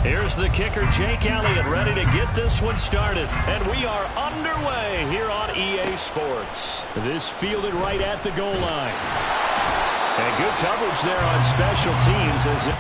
Here's the kicker, Jake Elliott, ready to get this one started. And we are underway here on EA Sports. This fielded right at the goal line. And good coverage there on special teams as it...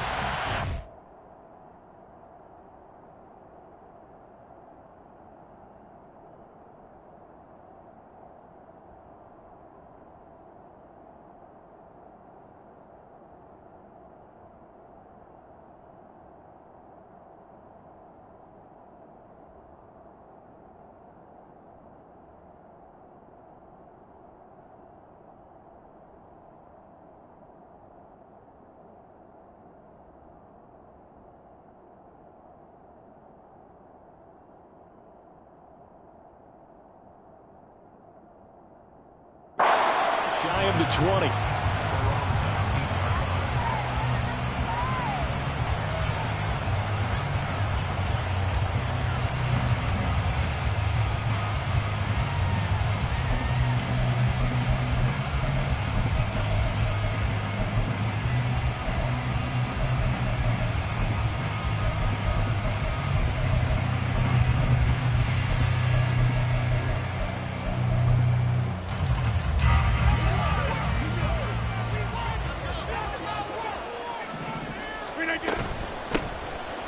Shy of the 20.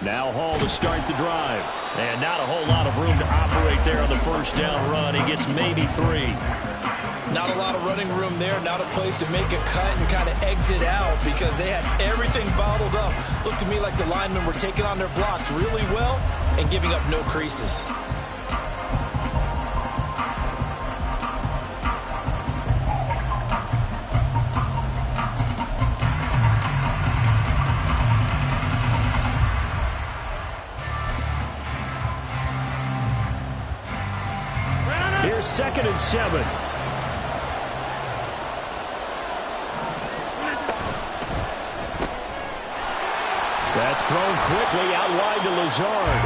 Now Hall to start the drive. And not a whole lot of room to operate there on the first down run. He gets maybe 3. Not a lot of running room there. Not a place to make a cut and kind of exit out because they had everything bottled up. Looked to me like the linemen were taking on their blocks really well and giving up no creases. Here's 2nd and 7. That's thrown quickly out wide to Lazard.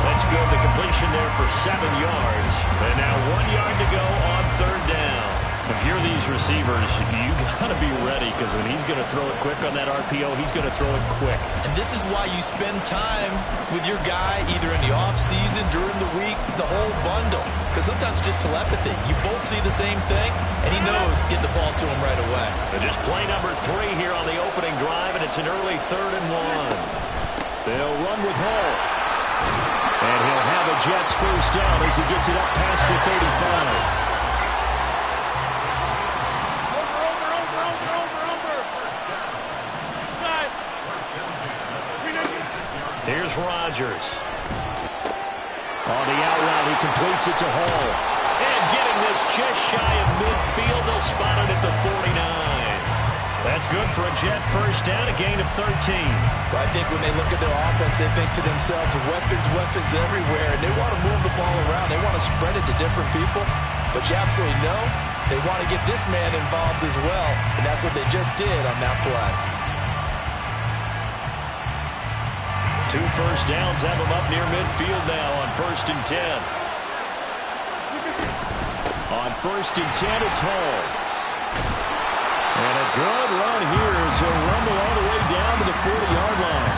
That's good. The completion there for 7 yards. And now 1 yard to go on 3rd down. If you're these receivers, you got to be ready because when he's going to throw it quick on that RPO, he's going to throw it quick. And this is why you spend time with your guy either in the offseason, during the week, the whole bundle. Because sometimes just telepathy. You both see the same thing, and he knows get the ball to him right away. And just play number 3 here on the opening drive, and it's an early 3rd and 1. They'll run with Hall. And he'll have a Jets first down as he gets it up past the 35. Here's Rodgers. On the out route, he completes it to Hall. And getting this just shy of midfield, they'll spot it at the 49. That's good for a Jet first down, a gain of 13. Well, I think when they look at their offense, they think to themselves, weapons, weapons everywhere. And they want to move the ball around. They want to spread it to different people. But you absolutely know they want to get this man involved as well. And that's what they just did on that play. 2 first downs have him up near midfield now on 1st and 10. On 1st and 10, it's Hall. And a good run here as he'll rumble all the way down to the 40-yard line.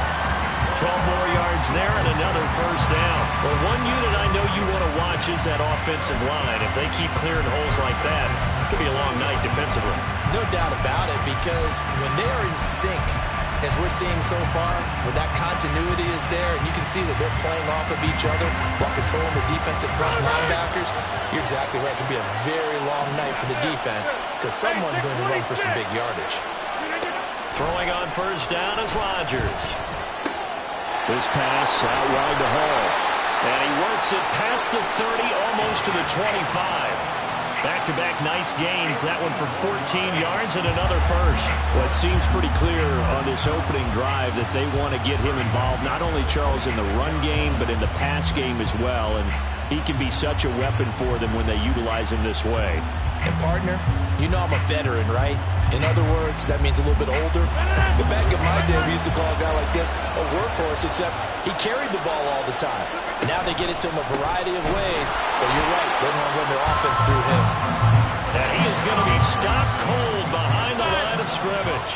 12 more yards there and another first down. Well, one unit I know you want to watch is that offensive line. If they keep clearing holes like that, it could be a long night defensively. No doubt about it, because when they're in sync, as we're seeing so far, when that continuity is there, and you can see that they're playing off of each other while controlling the defensive front linebackers, you're exactly right. It could be a very long night for the defense because someone's going to run for some big yardage. Throwing on first down is Rodgers. This pass out wide to Hall. And he works it past the 30, almost to the 25. Back-to-back nice gains. That one for 14 yards and another first. Well, it seems pretty clear on this opening drive that they want to get him involved, not only, Charles, in the run game, but in the pass game as well. And he can be such a weapon for them when they utilize him this way. And, partner, you know I'm a veteran, right? In other words, that means a little bit older. Back in my day, we used to call a guy like this a workhorse, except he carried the ball all the time. Now they get it to him a variety of ways, but you're right, they want to run their offense through him. And he is going to be stopped cold behind the line of scrimmage.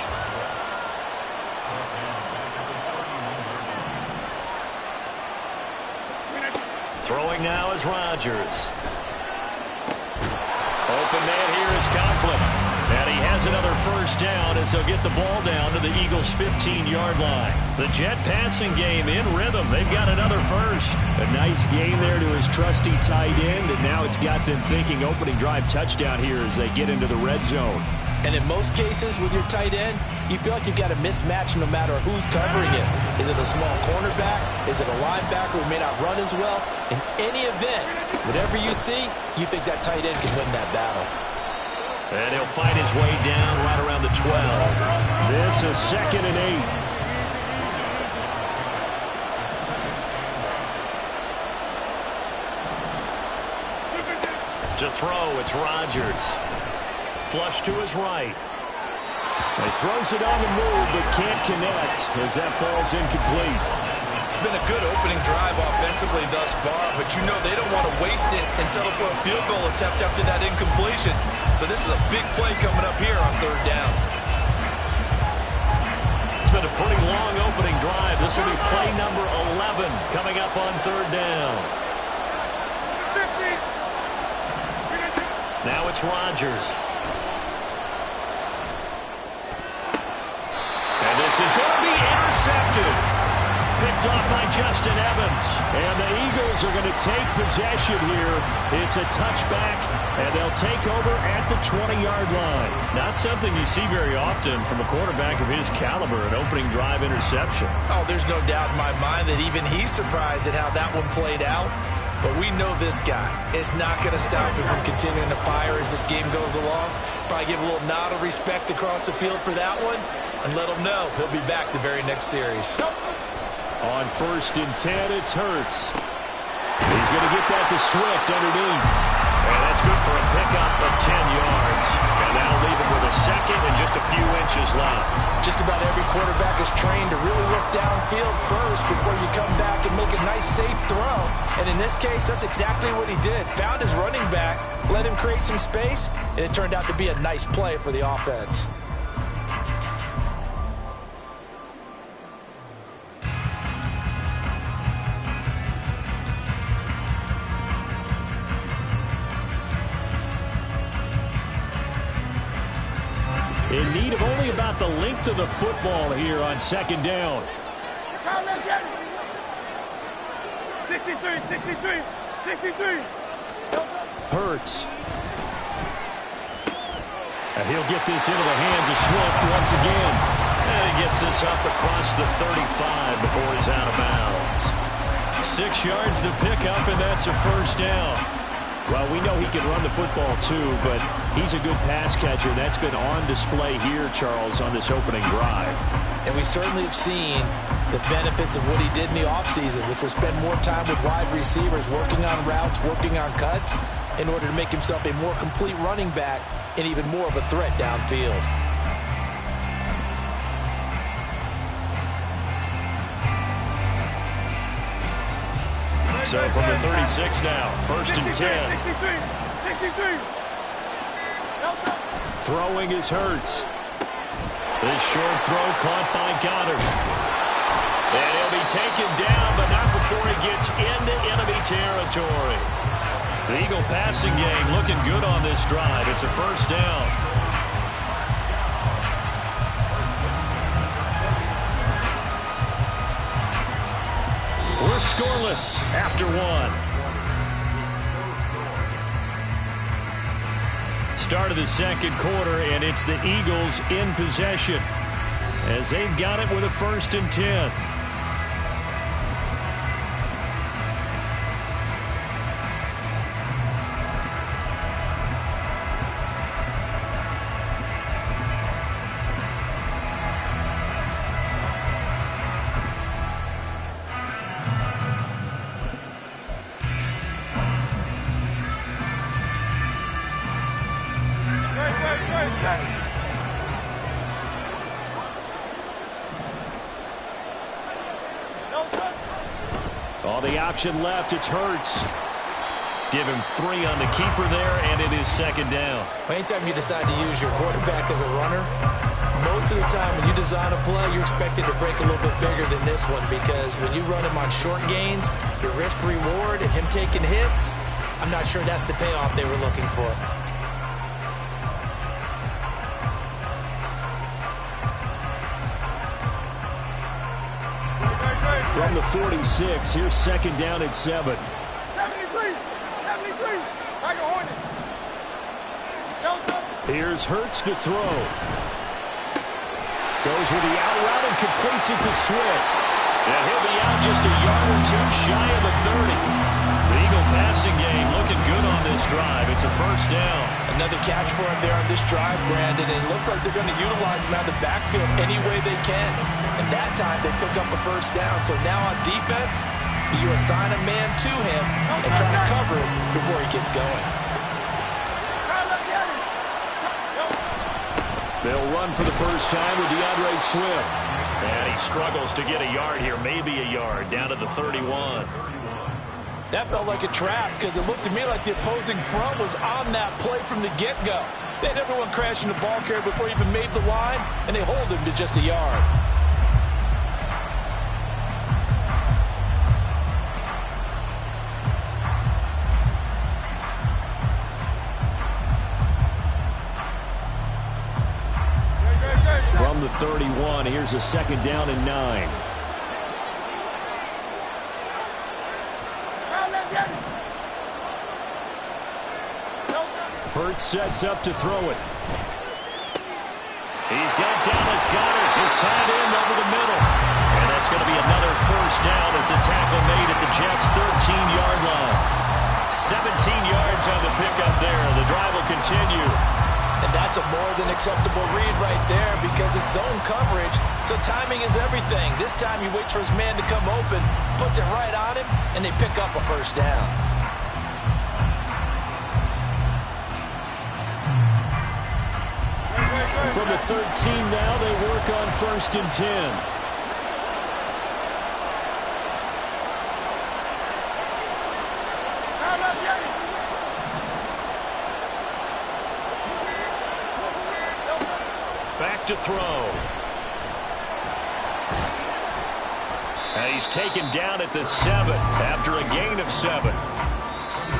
Throwing now is Rodgers. Open man here is Conklin. And he has another first down as they'll get the ball down to the Eagles' 15-yard line. The Jet passing game in rhythm. They've got another first. A nice gain there to his trusty tight end, and now it's got them thinking opening drive touchdown here as they get into the red zone. And in most cases with your tight end, you feel like you've got a mismatch no matter who's covering it. Is it a small cornerback? Is it a linebacker who may not run as well? In any event, whatever you see, you think that tight end can win that battle. And he'll fight his way down right around the 12. This is 2nd and 8. To throw, it's Rodgers. Flush to his right. He throws it on the move, but can't connect as that falls incomplete. It's been a good opening drive offensively thus far, but you know they don't want to waste it and settle for a field goal attempt after that incompletion. So this is a big play coming up here on 3rd down. It's been a pretty long opening drive. This will be play number 11 coming up on 3rd down. Now it's Rodgers. And this is going to be intercepted. Picked off by Justin Evans. And the Eagles are going to take possession here. It's a touchback, and they'll take over at the 20-yard line. Not something you see very often from a quarterback of his caliber, an opening drive interception. Oh, there's no doubt in my mind that even he's surprised at how that one played out. But we know this guy is not going to stop him from continuing to fire as this game goes along. Probably give a little nod of respect across the field for that one and let him know he'll be back the very next series. On 1st and 10, it's Hurts. He's going to get that to Swift underneath. And that's good for a pickup of 10 yards. And that'll leave him with a second and just a few inches left. Just about every quarterback is trained to really look downfield first before you come back and make a nice, safe throw. And in this case, that's exactly what he did. Found his running back, let him create some space, and it turned out to be a nice play for the offense. In need of only about the length of the football here on 2nd down. 63. Hurts. And he'll get this into the hands of Swift once again. And he gets this up across the 35 before he's out of bounds. 6 yards to pick up, and that's a first down. Well, we know he can run the football too, but he's a good pass catcher. That's been on display here, Charles, on this opening drive. And we certainly have seen the benefits of what he did in the offseason, which was spend more time with wide receivers, working on routes, working on cuts, in order to make himself a more complete running back and even more of a threat downfield. So from the 36 now, 1st and 10. 63. Throwing is Hurts. This short throw caught by Goddard. And he'll be taken down, but not before he gets into enemy territory. The Eagle passing game looking good on this drive. It's a first down. We're scoreless after 1. Start of the 2nd quarter, and it's the Eagles in possession as they've got it with a 1st and 10. All the option left, it's Hurts. Give him 3 on the keeper there, and it is 2nd down. Anytime you decide to use your quarterback as a runner, most most of the time when you design a play, you're expected to break a little bit bigger than this one, because when you run him on short gains, your risk-reward and him taking hits, I'm not sure that's the payoff they were looking for. From the 46, here's second down at 7. 73. Like a Hornet. Here's Hurts to throw. Goes with the out route and completes it to Swift. And he'll be out just a yard or two shy of the 30. The Eagle passing game looking good on this drive. It's a first down. Another catch for him there on this drive, Brandon, and it looks like they're going to utilize him out of the backfield any way they can. And that time they pick up a first down. So now on defense, you assign a man to him and try to cover him before he gets going. They'll run for the first time with DeAndre Swift. And he struggles to get a yard here, maybe a yard, down to the 31. That felt like a trap, because it looked to me like the opposing front was on that play from the get-go. They had everyone crashing the ball carrier before he even made the line, and they hold him to just a yard. From the 31, here's a second down and 9. Hurts sets up to throw it. He's got Dallas Goedert, his tight end over the middle. And that's going to be another first down as the tackle made at the Jets' 13-yard line. 17 yards on the pickup there. The drive will continue. And that's a more than acceptable read right there, because it's zone coverage, so timing is everything. This time he waits for his man to come open, puts it right on him, and they pick up a first down. From the 13 now, they work on 1st and 10. Back to throw. And he's taken down at the 7 after a gain of 7.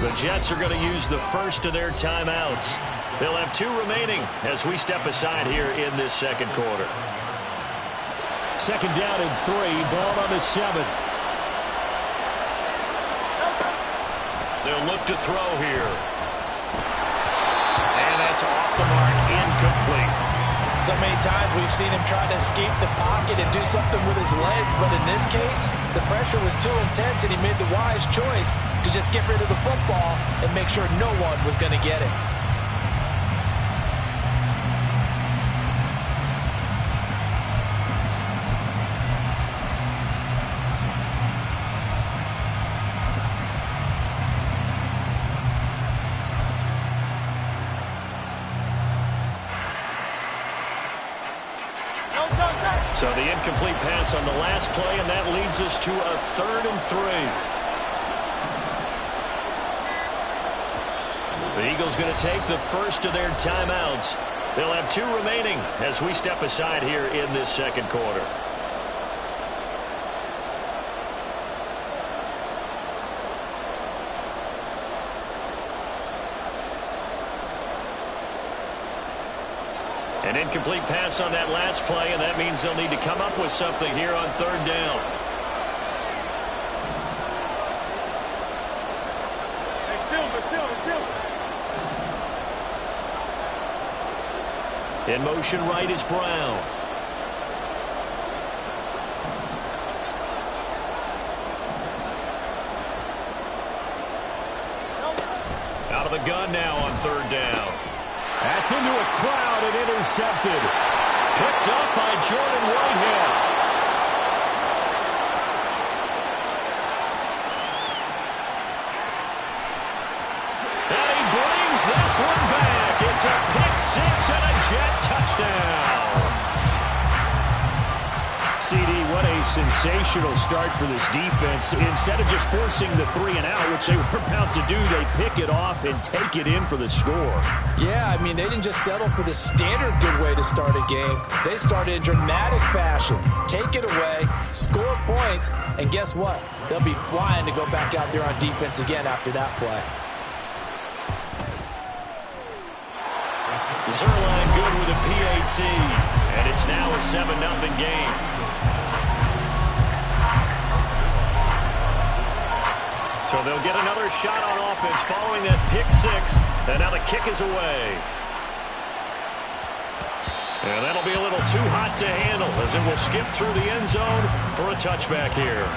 The Jets are going to use the first of their timeouts. They'll have 2 remaining as we step aside here in this second quarter. Second down and 3, ball on the 7. They'll look to throw here. And that's off the mark, incomplete. So many times we've seen him try to escape the pocket and do something with his legs, but in this case, the pressure was too intense and he made the wise choice to just get rid of the football and make sure no one was going to get it. So the incomplete pass on the last play, and that leads us to a 3rd and 3. The Eagles going to take the first of their timeouts. They'll have 2 remaining as we step aside here in this second quarter. An incomplete pass on that last play, and that means they'll need to come up with something here on 3rd down. In motion right is Brown. Out of the gun now on 3rd down. That's into a crowd and intercepted. Picked up by Jordan Whitehead. And he brings this one back. It's a pick 6 and a Jet touchdown. CD, what a sensational start for this defense. Instead of just forcing the 3 and out, which they were about to do, they pick it off and take it in for the score. Yeah, I mean, they didn't just settle for the standard good way to start a game. They started in dramatic fashion. Take it away, score points, and guess what? They'll be flying to go back out there on defense again after that play. Zerline good with a PAT, and it's now a 7-0 game. So they'll get another shot on offense following that pick 6, and now the kick is away. And that'll be a little too hot to handle as it will skip through the end zone for a touchback here.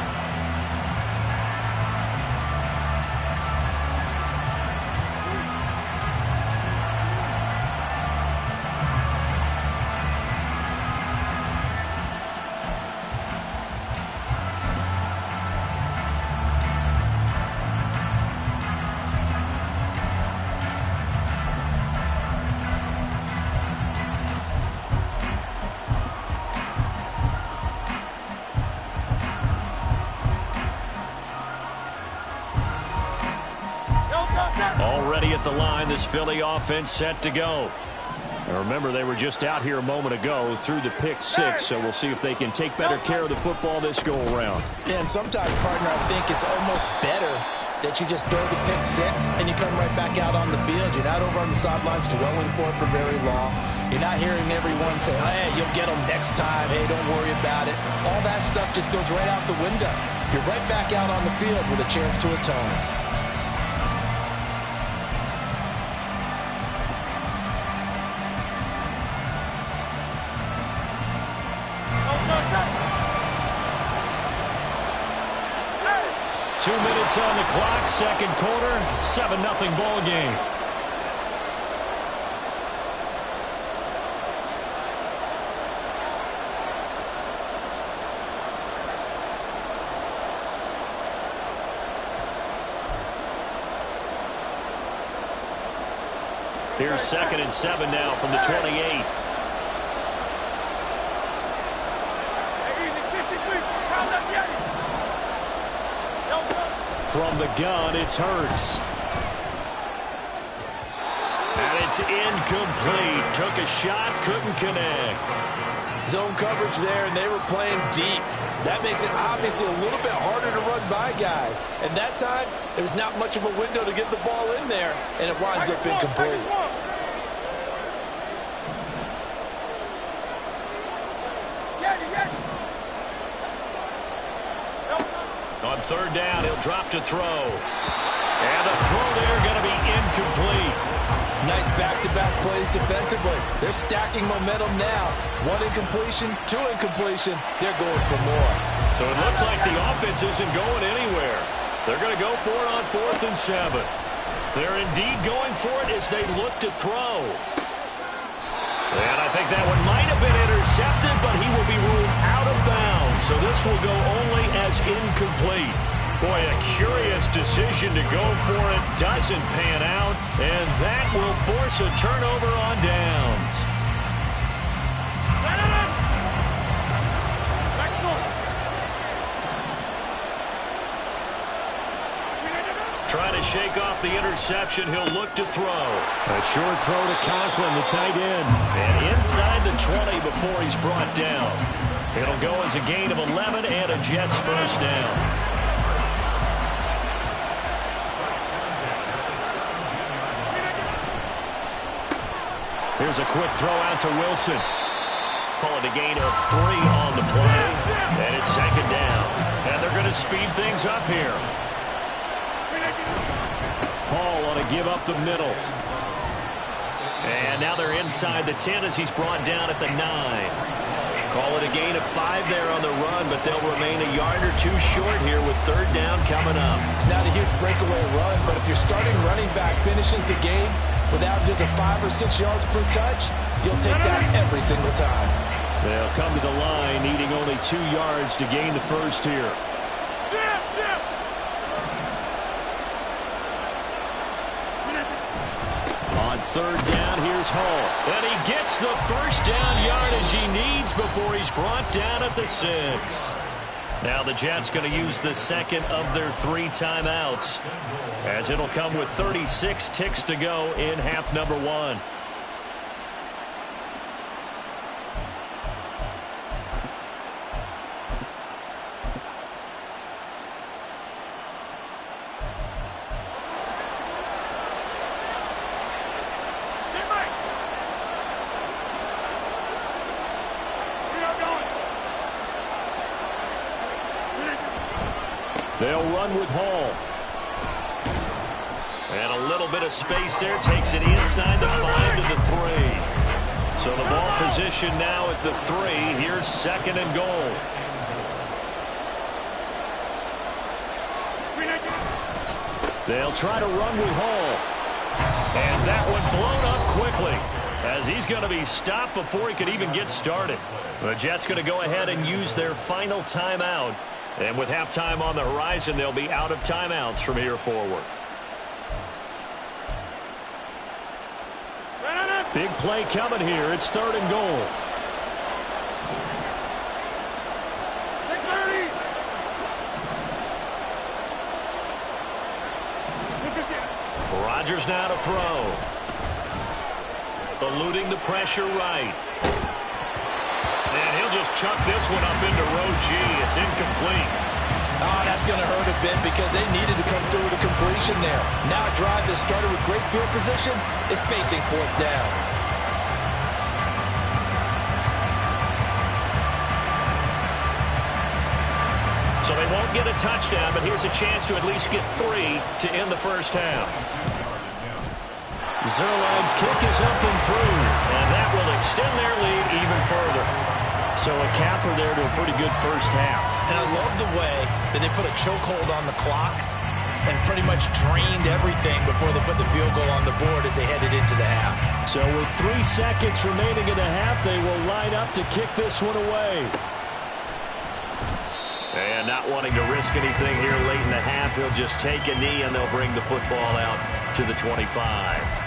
Already at the line, this Philly offense set to go. Now remember, they were just out here a moment ago through the pick 6, so we'll see if they can take better care of the football this go-around. Yeah, and sometimes, partner, I think it's almost better that you just throw the pick 6 and you come right back out on the field. You're not over on the sidelines dwelling for it for very long. You're not hearing everyone say, hey, you'll get them next time. Hey, don't worry about it. All that stuff just goes right out the window. You're right back out on the field with a chance to atone. On the clock, second quarter, 7-0 ball game. Here's 2nd and 7 now from the 28. From the gun, it's Hurts. And it's incomplete. Took a shot, couldn't connect. Zone coverage there, and they were playing deep. That makes it obviously a little bit harder to run by guys. And that time, there was not much of a window to get the ball in there, and it winds up incomplete. On 3rd down, he'll drop to throw. And the throw there going to be incomplete. Nice back-to-back plays defensively. They're stacking momentum now. 1 incompletion, 2 incompletion. They're going for more. So it looks like the offense isn't going anywhere. They're going to go for it on 4th and 7. They're indeed going for it as they look to throw. And I think that one might have been intercepted, but he will be ruled out of bounds. So this will go only as incomplete. Boy, a curious decision to go for it. Doesn't pan out, and that will force a turnover on downs. Trying to shake off the interception. He'll look to throw. A short throw to Conklin, the tight end. And inside the 20 before he's brought down. It'll go as a gain of 11 and a Jets first down. Here's a quick throw out to Wilson. Call it a gain of 3 on the play. And it's 2nd down. And they're going to speed things up here. Hall on a give up the middle. And now they're inside the 10 as he's brought down at the 9. Call it a gain of 5 there on the run, but they'll remain a yard or 2 short here with 3rd down coming up. It's not a huge breakaway run, but if your starting running back finishes the game with averages of 5 or 6 yards per touch, you'll take that every single time. They'll come to the line needing only 2 yards to gain the first here. On third down. Here's Hall. And he gets the first down yardage he needs before he's brought down at the 6. Now the Jets going to use the second of their 3 timeouts, as it'll come with 36 ticks to go in half number 1. They'll run with Hall. And a little bit of space there. Takes it inside the 5 to the 3. So the ball position now at the 3. Here's second and goal. They'll try to run with Hall. And that one blown up quickly, as he's going to be stopped before he could even get started. The Jets going to go ahead and use their final timeout. And with halftime on the horizon, they'll be out of timeouts from here forward. Big play coming here. It's third and goal. Rodgers now to throw. Eluding the pressure right. And he'll just chuck this one up into row G. It's incomplete. Oh, that's going to hurt a bit because they needed to come through with a completion there. Now a drive that started with great field position is facing fourth down. So they won't get a touchdown, but here's a chance to at least get 3 to end the first half. Zerline's kick is up and through, and that will extend their lead even further. So a capper there to a pretty good first half. And I love the way that they put a chokehold on the clock and pretty much drained everything before they put the field goal on the board as they headed into the half. So with 3 seconds remaining in the half, they will line up to kick this one away. And not wanting to risk anything here late in the half, he'll just take a knee and they'll bring the football out to the 25.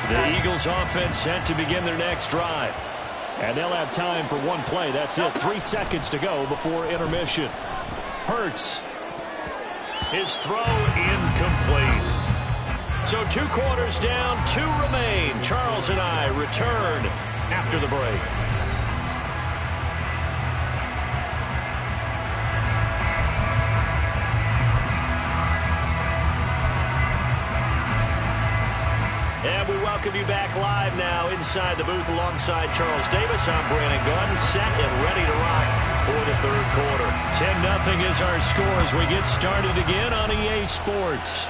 The Eagles offense set to begin their next drive. And they'll have time for one play. That's it. 3 seconds to go before intermission. Hurts. His throw incomplete. So 2 quarters down, 2 remain. Charles and I return after the break. And we welcome you back live now inside the booth alongside Charles Davis. I'm Brandon Gunn, set and ready to rock for the third quarter. 10-0 is our score as we get started again on EA Sports.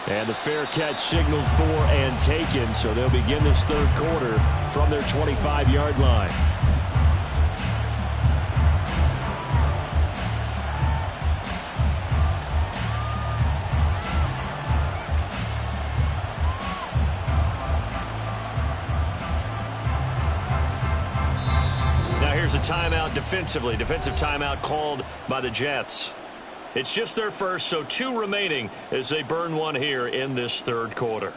And the fair catch signaled for and taken, so they'll begin this third quarter from their 25-yard line. Now here's a timeout defensively. Defensive timeout called by the Jets. It's just their first, so 2 remaining as they burn one here in this third quarter.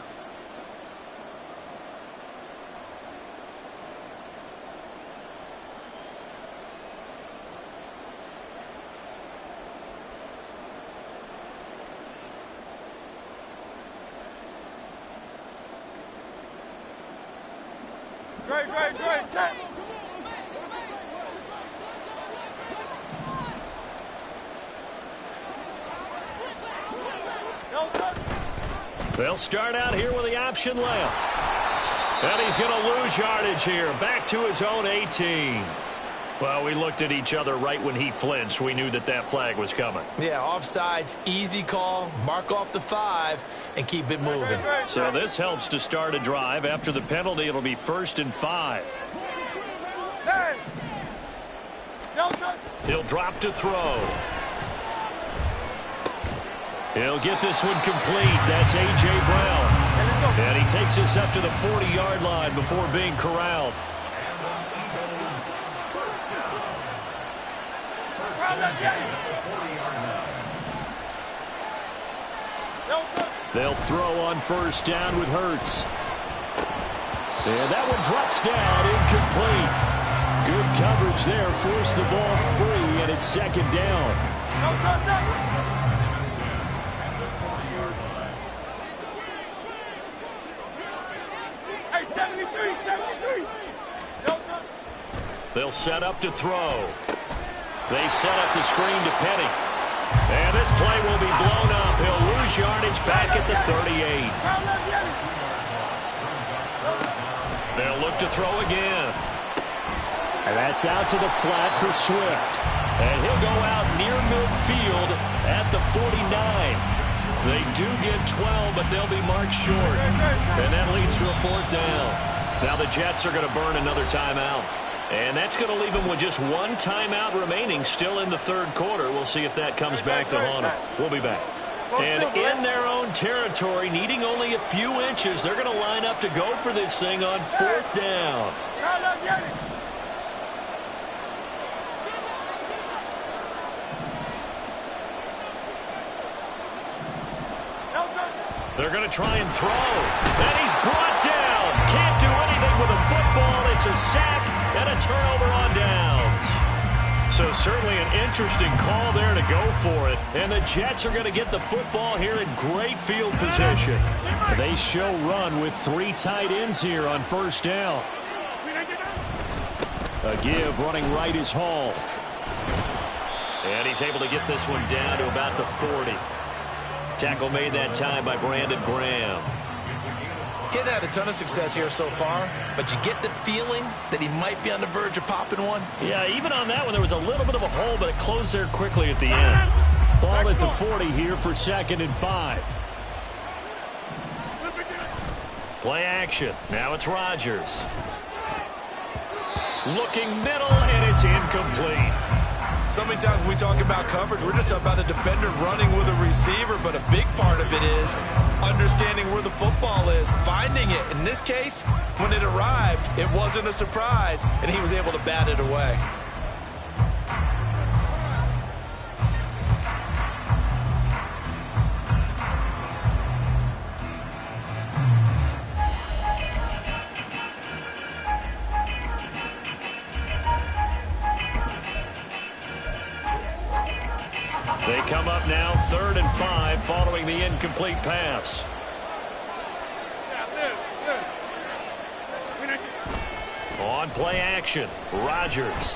Great, set. They'll start out here with the option left. And he's going to lose yardage here. Back to his own 18. Well, we looked at each other right when he flinched. We knew that that flag was coming. Yeah, offsides, easy call. Mark off the 5 and keep it moving. So this helps to start a drive. After the penalty, it'll be 1st and 5. He'll drop to throw. He'll get this one complete. That's A.J. Brown. And he takes us up to the 40-yard line before being corralled. They'll throw on first down with Hurts. And that one drops down, incomplete. Good coverage there, forced the ball free, and it's second down. Hey, 73. They'll set up to throw. They set up the screen to Penny. And this play will be blown up. He'll lose yardage back at the 38. They'll look to throw again. And that's out to the flat for Swift. And he'll go out near midfield at the 49. They do get 12, but they'll be marked short. And that leads to a fourth down. Now the Jets are going to burn another timeout. And that's going to leave them with just one timeout remaining still in the third quarter. We'll see if that comes back to haunt them. We'll be back. And in their own territory, needing only a few inches, they're going to line up to go for this thing on fourth down. They're going to try and throw. And he's brought down. Can't do anything with a football. It's a sack and a turnover on downs. So certainly an interesting call there to go for it. And the Jets are going to get the football here in great field position. They show run with three tight ends here on first down. A give running right is Hall. And he's able to get this one down to about the 40. Tackle made that time by Brandon Graham. Getting had a ton of success here so far, but you get the feeling that he might be on the verge of popping one. Yeah, even on that one, there was a little bit of a hole, but it closed there quickly at the end. Ball at the 40 here for 2nd and 5. Play action. Now it's Rodgers. Looking middle, and it's incomplete. So many times when we talk about coverage, we're just about a defender running with a receiver, but a big part of it is understanding where the football is, finding it. In this case, when it arrived, it wasn't a surprise, and he was able to bat it away. They come up now 3rd and 5 following the incomplete pass. On play action, Rodgers.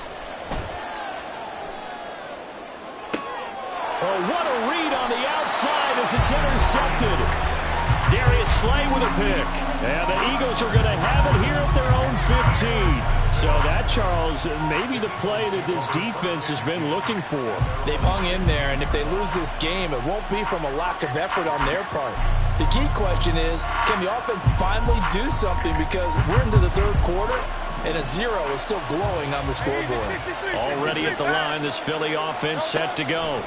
Oh, what a read on the outside as it's intercepted. Darius Slay with a pick. And the Eagles are going to have it here at their own 15. So that, Charles, maybe the play that this defense has been looking for. They've hung in there, and if they lose this game, it won't be from a lack of effort on their part. The key question is, can the offense finally do something? Because we're into the third quarter, and a 0 is still glowing on the scoreboard. Already at the line, this Philly offense set to go.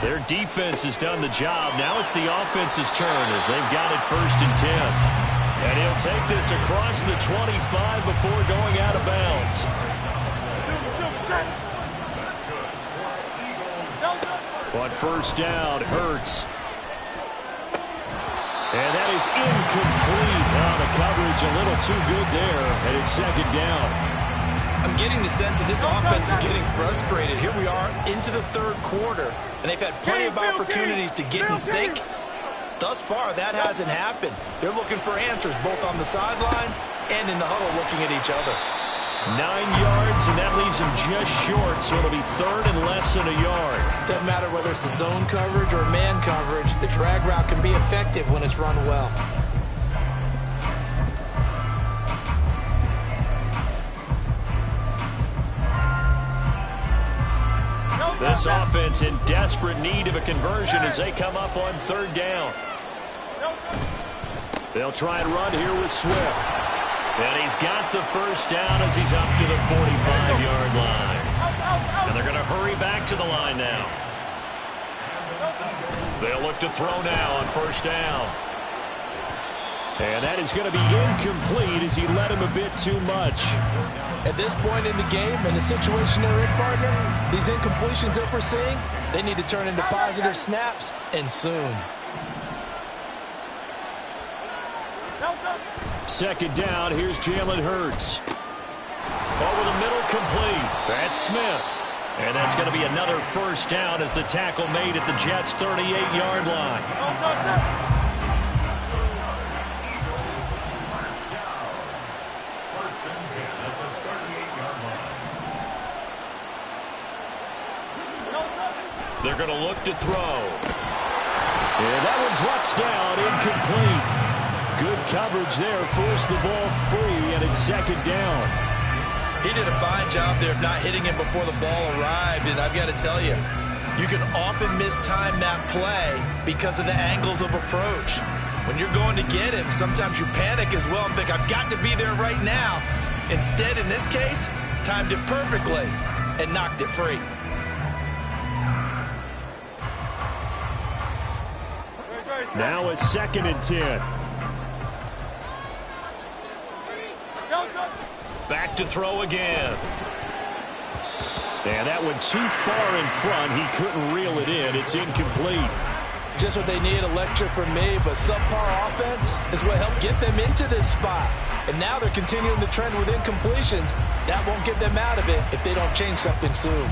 Their defense has done the job. Now it's the offense's turn as they've got it 1st and 10. And he'll take this across the 25 before going out of bounds. On first down, Hurts. And that is incomplete. Now the coverage a little too good there, and it's 2nd down. I'm getting the sense that this offense is getting frustrated. Here we are into the third quarter, and they've had plenty of opportunities to get in sync. Thus far, that hasn't happened. They're looking for answers both on the sidelines and in the huddle looking at each other. 9 yards, and that leaves them just short, so it'll be 3rd and less than a yard. Doesn't matter whether it's a zone coverage or man coverage, the drag route can be effective when it's run well. This offense in desperate need of a conversion as they come up on 3rd down. They'll try and run here with Swift. And he's got the first down as he's up to the 45-yard line. And they're going to hurry back to the line now. They'll look to throw now on 1st down. And that is going to be incomplete as he led him a bit too much. At this point in the game, in the situation they're in, partner, these incompletions that we're seeing, they need to turn into positive snaps, and soon. Second down, here's Jalen Hurts. Over the middle, complete. That's Smith. And that's going to be another first down as the tackle made at the Jets' 38-yard line. They're going to look to throw. And that one drops down, incomplete. Good coverage there, forced the ball free, and it's second down. He did a fine job there of not hitting him before the ball arrived, and I've got to tell you, you can often mistime that play because of the angles of approach. When you're going to get him, sometimes you panic as well and think, I've got to be there right now. Instead, in this case, timed it perfectly and knocked it free. Now a 2nd and 10. Back to throw again. And that one too far in front. He couldn't reel it in. It's incomplete. Just what they need, a lecture from me, but subpar offense is what helped get them into this spot. And now they're continuing the trend with incompletions. That won't get them out of it if they don't change something soon.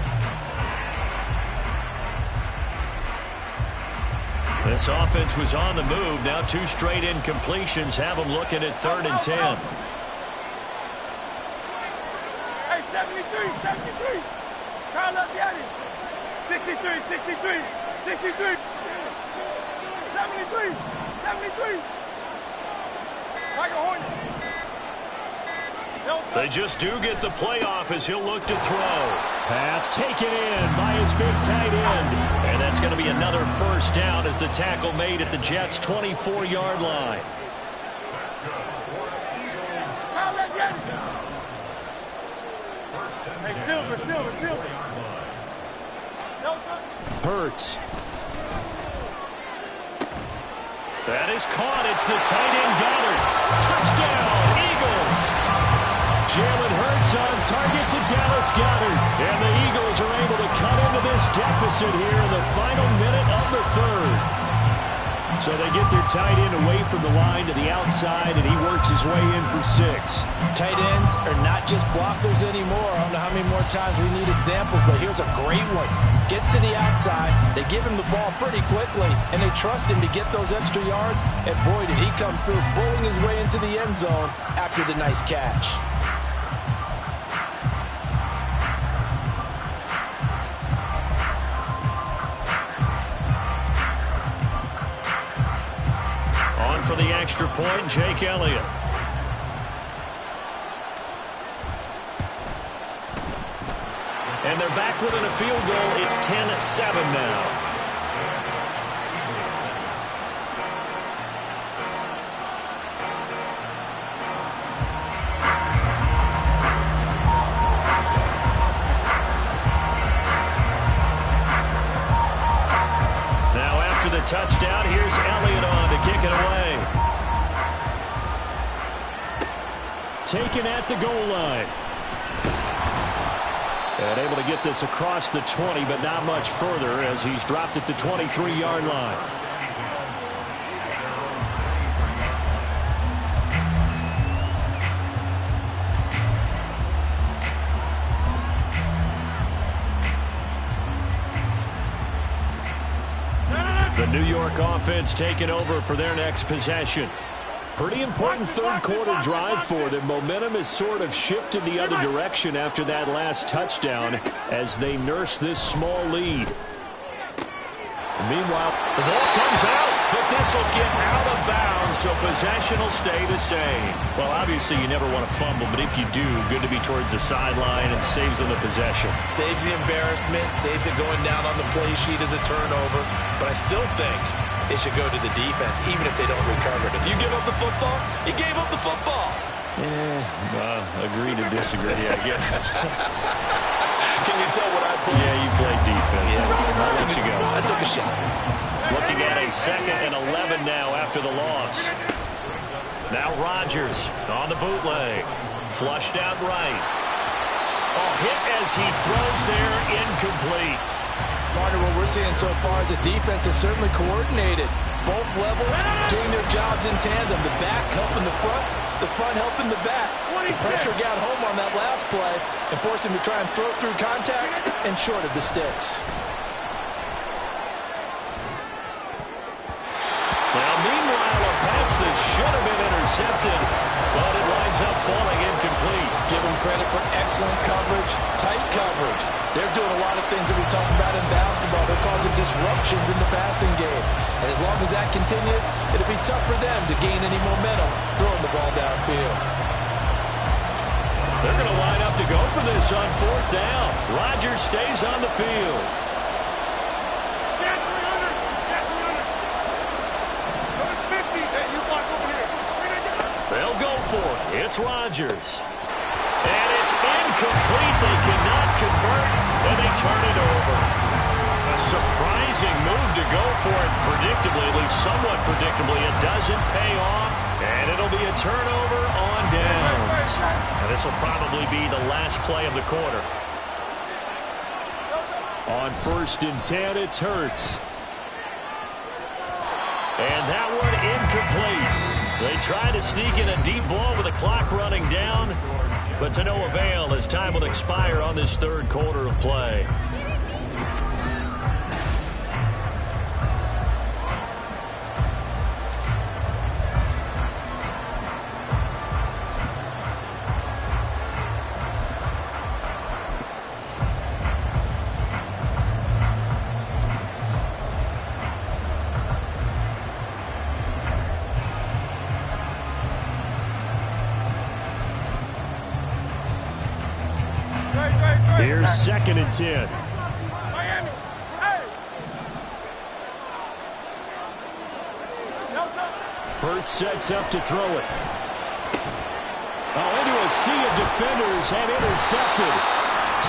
This offense was on the move. Now 2 straight incompletions have them looking at 3rd and 10. Hey, 73, 73. Kyle up the alley. 63, 63, 63. 73, 73. Michael Horner. They just do get the playoff as he'll look to throw. Pass taken in by his big tight end. And that's going to be another first down as the tackle made at the Jets' 24-yard line. Hey, Silver. Hurts. That is caught. It's the tight end Goddard. Touchdown, Eagles. Jalen Hurts on target to Dallas Goedert. And the Eagles are able to cut into this deficit here in the final minute of the 3rd. So they get their tight end away from the line to the outside, and he works his way in for 6. Tight ends are not just blockers anymore. I don't know how many more times we need examples, but here's a great one. Gets to the outside, they give him the ball pretty quickly, and they trust him to get those extra yards, and boy, did he come through, bowling his way into the end zone after the nice catch. For the extra point, Jake Elliott. And they're back within a field goal. It's 10-7 now. Now after the touchdown, here's Elliott on to kick it away. Taken at the goal line. And able to get this across the 20, but not much further as he's dropped it to 23-yard line. The New York offense taking over for their next possession. Pretty important 3rd quarter drive for them. Momentum has sort of shifted the other direction after that last touchdown as they nurse this small lead. And meanwhile, the ball comes out, but this will get out of bounds, so possession will stay the same. Well, obviously you never want to fumble, but if you do, good to be towards the sideline and saves them the possession. Saves the embarrassment, saves it going down on the play sheet as a turnover, but I still think it should go to the defense, even if they don't recover it. If you give up the football, you gave up the football. Agree to disagree, I guess. Can you tell what I played? Yeah, you played defense. Yeah. I'll let you go. I took a shot. Looking at a 2nd and 11 now after the loss. Now Rodgers on the bootleg. Flushed out right. Oh, hit as he throws there, incomplete. Partner, what we're seeing so far is the defense is certainly coordinated. Both levels doing their jobs in tandem. The back helping the front helping the back. The pressure got home on that last play and forced him to try and throw through contact and short of the sticks. Now, meanwhile, a pass that should have been intercepted, but it winds up falling incomplete. Give them credit for excellent coverage, tight coverage. They're doing a lot of things that we talk about in basketball. They're causing disruptions in the passing game. And as long as that continues, it'll be tough for them to gain any momentum throwing the ball downfield. They're going to line up to go for this on 4th down. Rodgers stays on the field. They'll go for it. It's Rodgers. And it's incomplete. They cannot convert, and they turn it over. A surprising move to go for it predictably, at least somewhat predictably. It doesn't pay off, and it'll be a turnover on downs. And this will probably be the last play of the quarter. On 1st and 10, it's Hurts. And that one incomplete. They try to sneak in a deep ball with the clock running down, but to no avail as time will expire on this 3rd quarter of play. Here's 2nd and 10. Miami. Hey. Hurts sets up to throw it. Oh, into a sea of defenders and intercepted.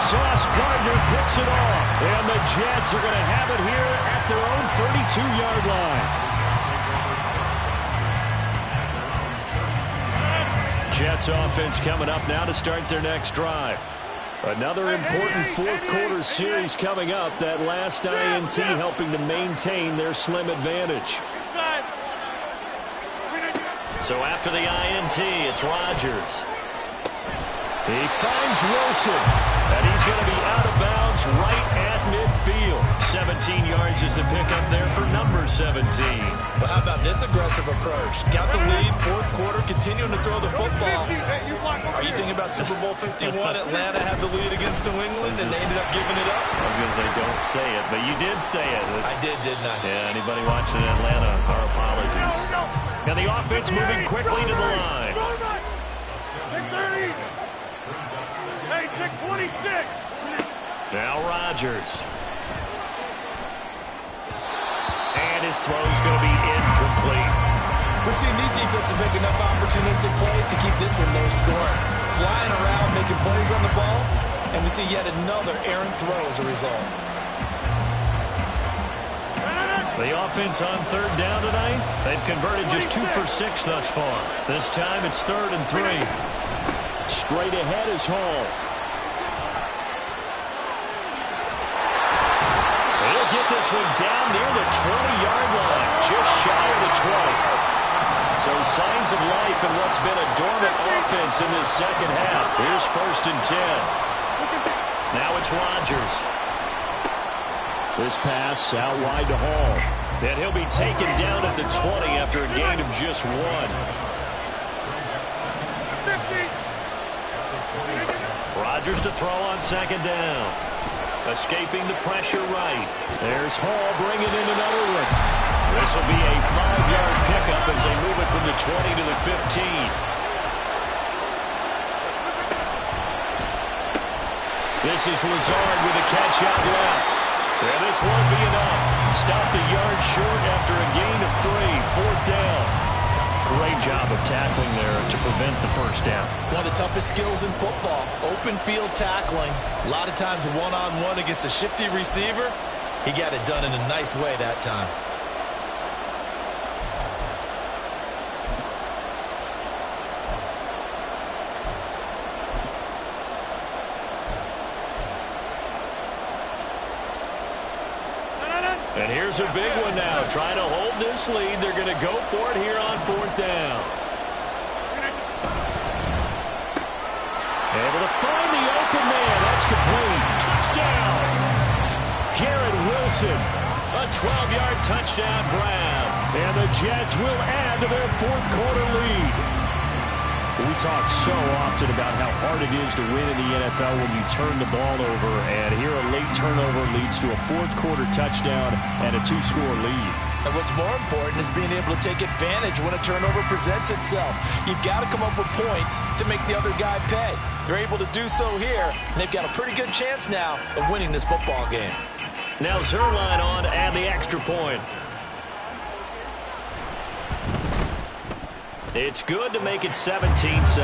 Sauce Gardner picks it off. And the Jets are going to have it here at their own 32-yard line. Jets offense coming up now to start their next drive. Another important 4th quarter series coming up. That last INT helping to maintain their slim advantage. So after the INT, it's Rodgers. He finds Wilson, and he's going to be out of bounds right at midfield. 17 yards is the pickup there for number 17. Well, how about this aggressive approach? Got the lead, 4th quarter, continuing to throw the football. Are you thinking about Super Bowl 51? Atlanta had the lead against New England, and they ended up giving it up? I was going to say, don't say it, but you did say it. I did, didn't I? Yeah, anybody watching Atlanta, our apologies. Now the offense moving quickly to the line. 6:30. Hey, 6:26. Now Rodgers. And his throw's going to be incomplete. We've seen these defenses make enough opportunistic plays to keep this one low scoring. Flying around, making plays on the ball, and we see yet another errant throw as a result. The offense on 3rd down tonight, they've converted just 2 for 6 thus far. This time it's 3rd and 3. Straight ahead is Hall. He'll get this one down near the 20-yard line, just shy of the 20. So signs of life in what's been a dormant offense in this 2nd half. Here's 1st and 10. Now it's Rodgers. This pass out wide to Hall. And he'll be taken down at the 20 after a gain of just 1. Rodgers to throw on 2nd down. Escaping the pressure right. There's Hall bringing in another one. This will be a 5-yard pickup as they move it from the 20 to the 15. This is Lazard with a catch out left. And this won't be enough. Stopped a yard short after a gain of 3. 4th down. Great job of tackling there to prevent the 1st down. One of the toughest skills in football, open field tackling. A lot of times one-on-one against a shifty receiver. He got it done in a nice way that time. And here's a big one now. Trying to hold this lead. They're going to go for it here on 4th down. Able to find the open man. That's complete. Touchdown. Garrett Wilson. A 12-yard touchdown grab. And the Jets will add to their 4th quarter lead. We talk so often about how hard it is to win in the NFL when you turn the ball over. And here a late turnover leads to a 4th quarter touchdown and a 2-score lead. And what's more important is being able to take advantage when a turnover presents itself. You've got to come up with points to make the other guy pay. They're able to do so here, and they've got a pretty good chance now of winning this football game. Now Zerline on to add the extra point. It's good to make it 17-7.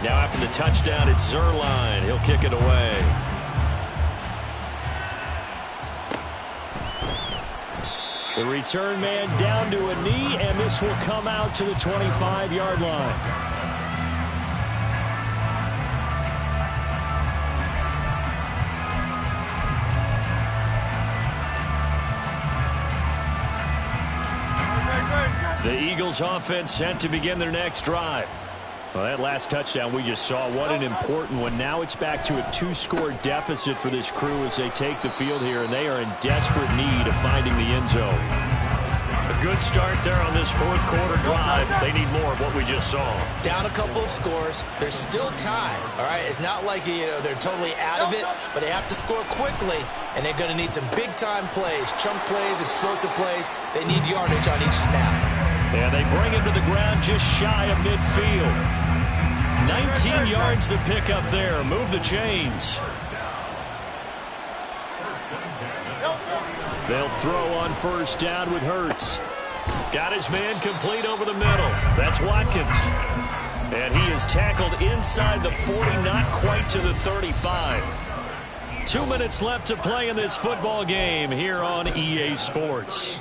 Now after the touchdown, it's Zerline. He'll kick it away. The return man down to a knee, and this will come out to the 25-yard line. The Eagles offense set to begin their next drive. Well, that last touchdown we just saw, what an important one. Now it's back to a 2-score deficit for this crew as they take the field here, and they are in desperate need of finding the end zone. A good start there on this 4th quarter drive. They need more of what we just saw. Down a couple of scores. There's still time, all right? It's not like they're totally out of it, but they have to score quickly, and they're going to need some big-time plays, chunk plays, explosive plays. They need yardage on each snap. And they bring him to the ground just shy of midfield. 19 yards to pick up there. Move the chains. They'll throw on 1st down with Hurts. Got his man complete over the middle. That's Watkins. And he is tackled inside the 40, not quite to the 35. 2 minutes left to play in this football game here on EA Sports.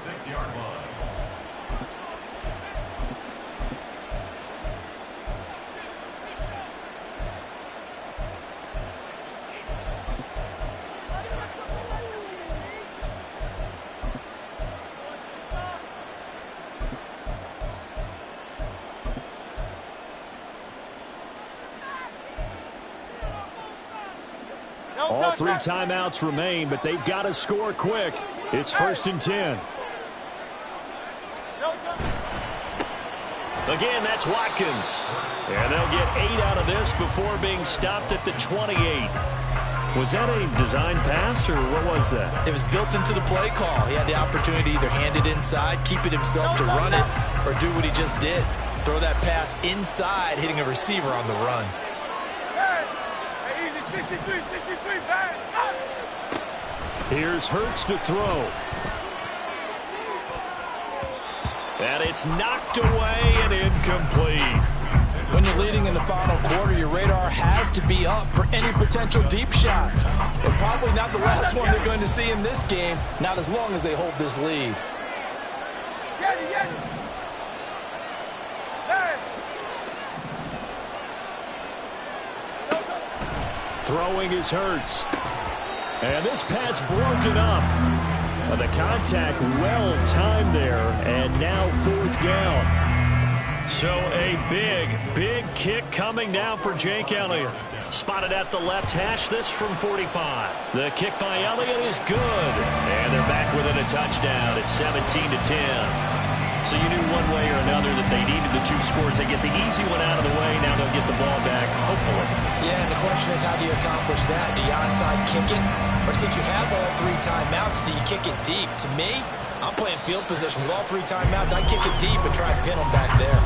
All 3 timeouts remain, but they've got to score quick. It's 1st and 10. Again, that's Watkins. And they'll get 8 out of this before being stopped at the 28. Was that a design pass, or what was that? It was built into the play call. He had the opportunity to either hand it inside, keep it himself to run it, or do what he just did. Throw that pass inside, hitting a receiver on the run. 63, 63, back. Here's Hurts to throw. And it's knocked away and incomplete. When you're leading in the final quarter, your radar has to be up for any potential deep shots. And probably not the last one they're going to see in this game, not as long as they hold this lead. Throwing is Hurts. And this pass broken up. The contact well timed there. And now 4th down. So a big kick coming now for Jake Elliott. Spotted at the left hash, this from 45. The kick by Elliott is good. And they're back within a touchdown. It's 17-10. So you knew one way or another that they needed the 2 scores. They get the easy one out of the way. Now they'll get the ball back, hopefully. Yeah, and the question is, how do you accomplish that? Do you onside kick it? Or since you have all 3 timeouts, do you kick it deep? To me, I'm playing field position with all 3 timeouts. I kick it deep and try to pin them back there.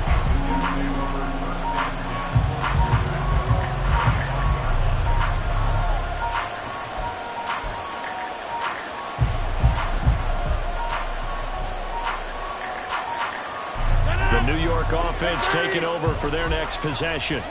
New York offense taking over for their next possession.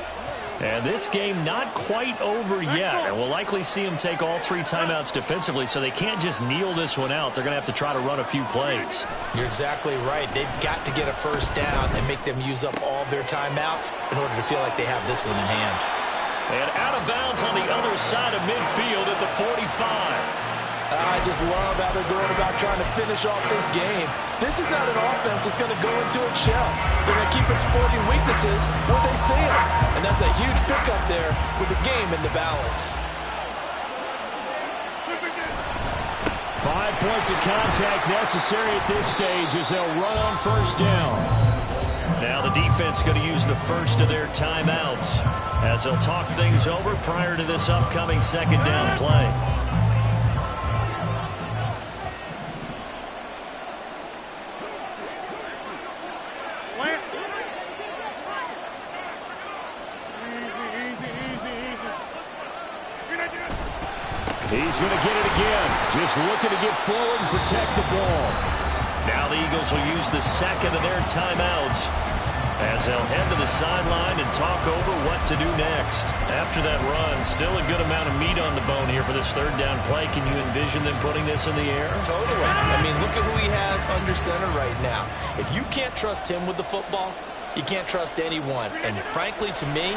And this game not quite over yet. And we'll likely see them take all 3 timeouts defensively, so they can't just kneel this one out. They're going to have to try to run a few plays. You're exactly right. They've got to get a first down and make them use up all their timeouts in order to feel like they have this one in hand. And out of bounds on the other side of midfield at the 45. I just love how they're going about trying to finish off this game. This is not an offense that's going to go into its shell. They're going to keep exploiting weaknesses where they see them. And that's a huge pickup there with the game in the balance. 5 points of contact necessary at this stage as they'll run on first down. Now the defense going to use the first of their timeouts as they'll talk things over prior to this upcoming second down play. He's going to get it again. Just looking to get forward and protect the ball. Now the Eagles will use the second of their timeouts as they'll head to the sideline and talk over what to do next. After that run, still a good amount of meat on the bone here for this third down play. Can you envision them putting this in the air? Totally. I mean, look at who he has under center right now. If you can't trust him with the football, you can't trust anyone. And frankly, to me,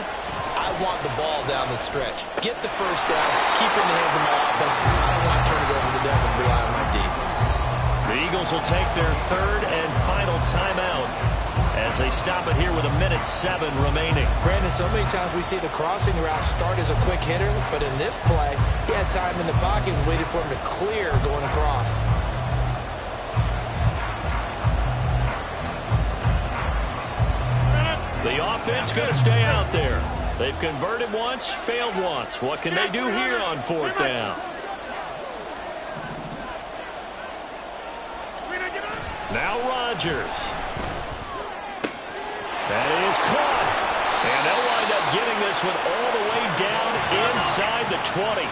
I want the ball down the stretch. Get the first down. Keep it in the hands of my offense. I don't want to turn it over to them and rely on my D. The Eagles will take their third and final timeout as they stop it here with 1:07 remaining. Brandon, so many times we see the crossing route start as a quick hitter, but in this play, he had time in the pocket and waited for him to clear going across. The offense going to stay out there. They've converted once, failed once. What can they do here on fourth down? Now Rodgers. That is caught. And they'll wind up getting this one all the way down inside the 20.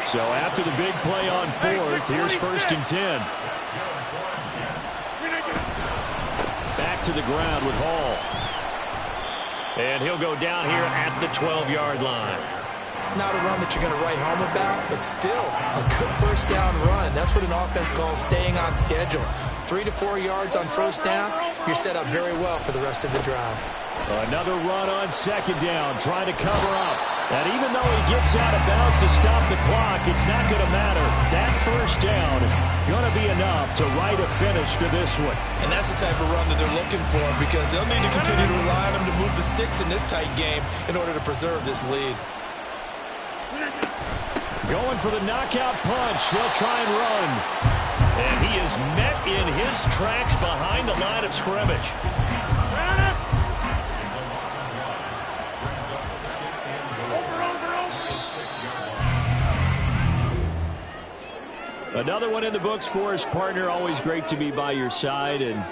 So after the big play on fourth, here's first and 10. Back to the ground with Hall. And he'll go down here at the 12-yard line. Not a run that you're going to write home about, but still a good first down run. That's what an offense calls staying on schedule. 3 to 4 yards on first down, you're set up very well for the rest of the drive. Another run on second down, trying to cover up. And even though he gets out of bounds to stop the clock, it's not going to matter. That first down going to be enough to write a finish to this one. And that's the type of run that they're looking for because they'll need to continue to rely on him to move the sticks in this tight game in order to preserve this lead. Going for the knockout punch. They'll try and run. And he is met in his tracks behind the line of scrimmage. Another one in the books for his partner. Always great to be by your side. And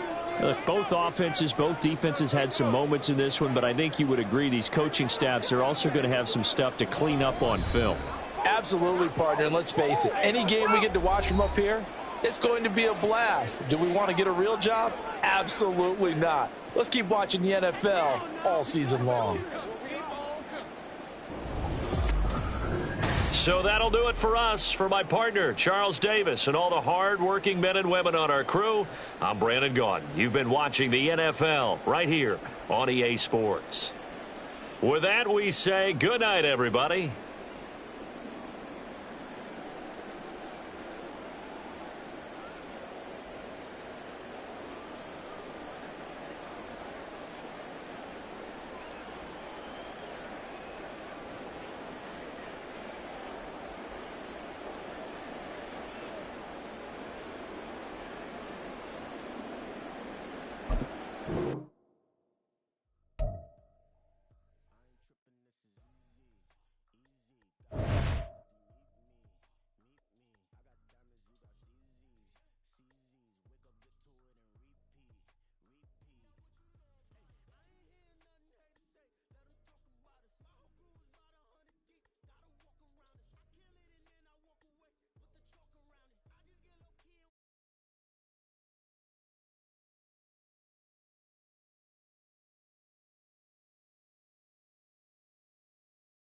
look, both offenses, both defenses had some moments in this one, but I think you would agree these coaching staffs are also going to have some stuff to clean up on film. Absolutely, partner, and let's face it, any game we get to watch from up here, it's going to be a blast. Do we want to get a real job? Absolutely not. Let's keep watching the NFL all season long. So that'll do it for us. For my partner, Charles Davis, and all the hard-working men and women on our crew, I'm Brandon Gaudin. You've been watching the NFL right here on EA Sports. With that, we say good night, everybody.